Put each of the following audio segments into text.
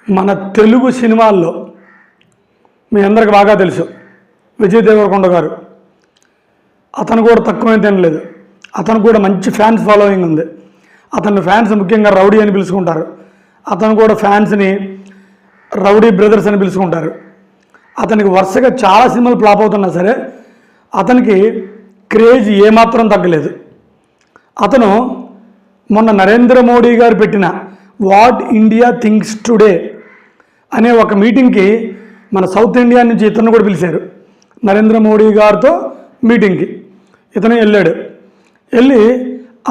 మన తెలుగు సినిమాల్లో మీ అందరికి బాగా తెలుసు విజయ్ దేవరకొండ గారు. అతను కూడా తక్కువైతే తినలేదు. అతను కూడా మంచి ఫ్యాన్స్ ఫాలోయింగ్ ఉంది. అతని ఫ్యాన్స్ ముఖ్యంగా రౌడీ అని పిలుచుకుంటారు. అతను కూడా ఫ్యాన్స్ని రౌడీ బ్రదర్స్ అని పిలుచుకుంటారు. అతనికి వరుసగా చాలా సినిమాలు ఫ్లాప్ అవుతున్నా సరే అతనికి క్రేజ్ ఏమాత్రం తగ్గలేదు. అతను మొన్న నరేంద్ర మోడీ గారు పెట్టిన వాట్ ఇండియా థింక్స్ టుడే అనే ఒక మీటింగ్కి మన సౌత్ ఇండియా నుంచి ఇతను కూడా పిలిచారు. నరేంద్ర మోడీ గారితో మీటింగ్కి ఇతను వెళ్ళాడు. వెళ్ళి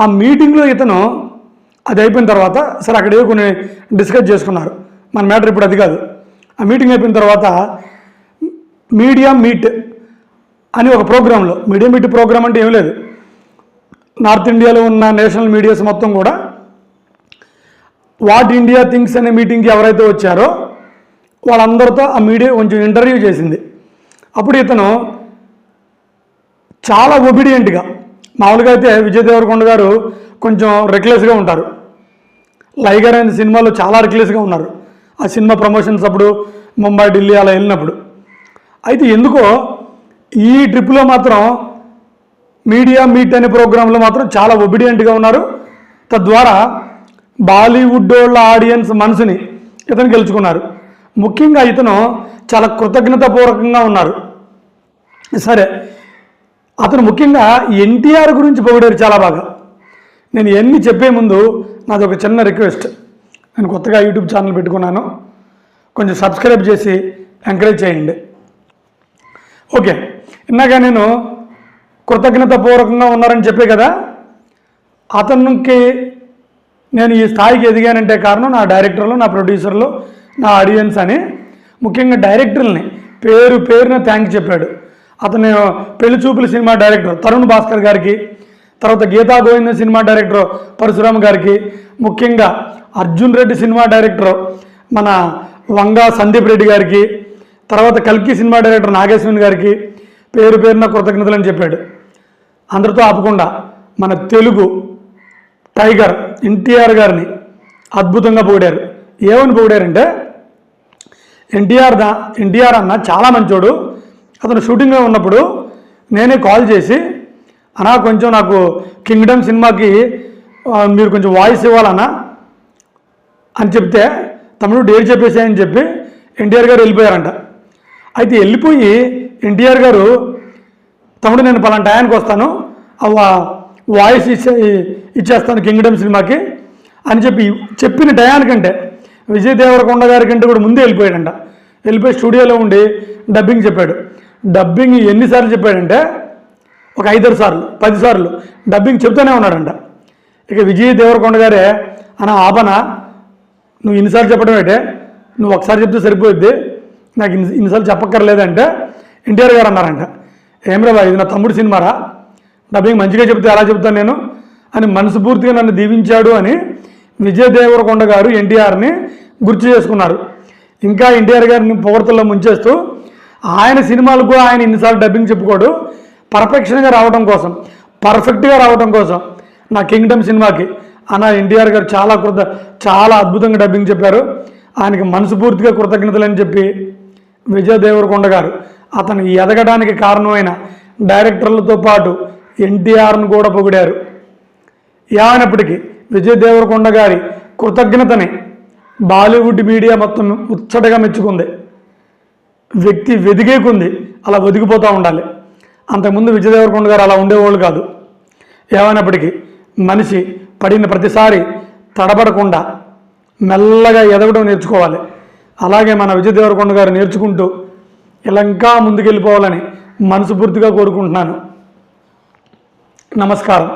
ఆ మీటింగ్లో ఇతను అది అయిపోయిన తర్వాత సరే అక్కడే కొన్ని డిస్కస్ చేసుకున్నారు. మన మ్యాటర్ ఇప్పుడు అది కాదు. ఆ మీటింగ్ అయిపోయిన తర్వాత మీడియా మీట్ అని ఒక ప్రోగ్రాంలో, మీడియా మీట్ ప్రోగ్రాం అంటే ఏం లేదు, నార్త్ ఇండియాలో ఉన్న నేషనల్ మీడియాస్ మొత్తం కూడా వాట్ ఇండియా థింక్స్ అనే మీటింగ్కి ఎవరైతే వచ్చారో వాళ్ళందరితో ఆ మీడియా కొంచెం ఇంటర్వ్యూ చేసింది. అప్పుడు ఇతను చాలా ఒబీడియంట్గా, మామూలుగా అయితే విజయ్ దేవరకొండ గారు కొంచెం రెక్లెస్గా ఉంటారు. లైగర్ అనే సినిమాలో చాలా రెక్లెస్గా ఉన్నారు ఆ సినిమా ప్రమోషన్స్ అప్పుడు, ముంబై ఢిల్లీ అలా వెళ్ళినప్పుడు. అయితే ఎందుకో ఈ ట్రిప్లో మాత్రం మీడియా మీట్ అనే ప్రోగ్రాంలో మాత్రం చాలా ఒబీడియంట్గా ఉన్నారు. తద్వారా బాలీవుడ్ వాళ్ళ ఆడియన్స్ మనసుని ఇతను గెలుచుకున్నారు. ముఖ్యంగా ఇతను చాలా కృతజ్ఞతాపూర్వకంగా ఉన్నారు. సరే, అతను ముఖ్యంగా ఎన్టీఆర్ గురించి పొగిడారు చాలా బాగా. నేను ఇవన్నీ చెప్పే ముందు నాది ఒక చిన్న రిక్వెస్ట్. నేను కొత్తగా యూట్యూబ్ ఛానల్ పెట్టుకున్నాను, కొంచెం సబ్స్క్రైబ్ చేసి ఎంకరేజ్ చేయండి. ఓకే, ఇందాక నేను కృతజ్ఞతాపూర్వకంగా ఉన్నారని చెప్పే కదా, అతనికి నేను ఈ స్థాయికి ఎదిగానంటే కారణం నా డైరెక్టర్లు, నా ప్రొడ్యూసర్లు, నా ఆడియన్స్ అని. ముఖ్యంగా డైరెక్టర్ని పేరున థ్యాంక్స్ చెప్పాడు. అతను పెళ్లి చూపుల సినిమా డైరెక్టర్ తరుణ్ భాస్కర్ గారికి, తర్వాత గీతా గోవిందం సినిమా డైరెక్టర్ పరశురామ్ గారికి, ముఖ్యంగా అర్జున్ రెడ్డి సినిమా డైరెక్టర్ మన వంగా సందీప్ రెడ్డి గారికి, తర్వాత కల్కి సినిమా డైరెక్టర్ నాగేశ్వరన్ గారికి పేరున కృతజ్ఞతలు అని చెప్పాడు. అందరితో ఆపకుండా మన తెలుగు టైగర్ ఎన్టీఆర్ గారిని అద్భుతంగా పొగిడారు. ఏమని పొగిడారంటే, ఎన్టీఆర్ అన్న చాలా మంచోడు. అతను షూటింగ్లో ఉన్నప్పుడు నేనే కాల్ చేసి, అన్నా కొంచెం నాకు కింగ్డమ్ సినిమాకి మీరు కొంచెం వాయిస్ ఇవ్వాలన్నా అని చెప్తే, తమ్ముడు డేట్ చెప్పేసాయని చెప్పి ఎన్టీఆర్ గారు వెళ్ళిపోయారంట. అయితే వెళ్ళిపోయి ఎన్టీఆర్ గారు, తమ్ముడు నేను పలానా టయానికి వస్తాను, వాయిస్ ఇచ్చేస్తాను కింగ్డమ్ సినిమాకి అని చెప్పిన టయానికంటే విజయ్ దేవరకొండ గారి కంటే కూడా ముందే వెళ్ళిపోయాడంట. వెళ్ళిపోయి స్టూడియోలో ఉండి డబ్బింగ్ చెప్పాడు. డబ్బింగ్ ఎన్నిసార్లు చెప్పాడంటే ఒక 5-6 సార్లు 10 సార్లు డబ్బింగ్ చెప్తూనే ఉన్నాడంట. ఇక విజయ్ దేవరకొండ గారే, అన్న ఆపనా, నువ్వు ఇన్నిసార్లు చెప్పడం ఏంటే, నువ్వు ఒకసారి చెప్తే సరిపోద్ది, నాకు ఇన్నిసార్లు చెప్పక్కర్లేదంటే ఎన్టీఆర్ గారు అన్నారంట, ఏమ్రా బాయ్ ఇది నా తమ్ముడు సినిమారా, డబ్బింగ్ మంచిగా చెప్తే ఎలా చెప్తాను నేను అని మనస్ఫూర్తిగా నన్ను దీవించాడు అని విజయ్ దేవరకొండ గారు ఎన్టీఆర్ని గుర్తు చేసుకున్నారు. ఇంకా ఎన్టీఆర్ గారిని పొగడ్తల్లో ముంచేస్తూ ఆయన సినిమాలకు ఆయన ఇన్నిసార్లు డబ్బింగ్ చెప్పుకోడు, పర్ఫెక్షన్గా రావడం కోసం, పర్ఫెక్ట్గా రావడం కోసం నా కింగ్డమ్ సినిమాకి అన్న ఎన్టీఆర్ గారు చాలా అద్భుతంగా డబ్బింగ్ చెప్పారు, ఆయనకి మనస్ఫూర్తిగా కృతజ్ఞతలు అని చెప్పి విజయ్ దేవరకొండ గారు అతను ఎదగడానికి కారణమైన డైరెక్టర్లతో పాటు ఎన్టీఆర్ను కూడా పొగిడారు. ఏమైనప్పటికీ విజయ్ దేవరకొండ గారి కృతజ్ఞతని బాలీవుడ్ మీడియా మొత్తం ముచ్చటగా మెచ్చుకుంది. వ్యక్తి వెదిగేకుంది, అలా వెదిగిపోతూ ఉండాలి. అంతకుముందు విజయ్ దేవరకొండ గారు అలా ఉండేవాళ్ళు కాదు. ఏమైనప్పటికీ మనిషి పడిన ప్రతిసారి తడబడకుండా మెల్లగా ఎదగడం నేర్చుకోవాలి. అలాగే మన విజయ్ దేవరకొండ గారు నేర్చుకుంటూ ఇలా ఇంకా ముందుకెళ్ళిపోవాలని మనస్ఫూర్తిగా కోరుకుంటున్నాను. నమస్కారం.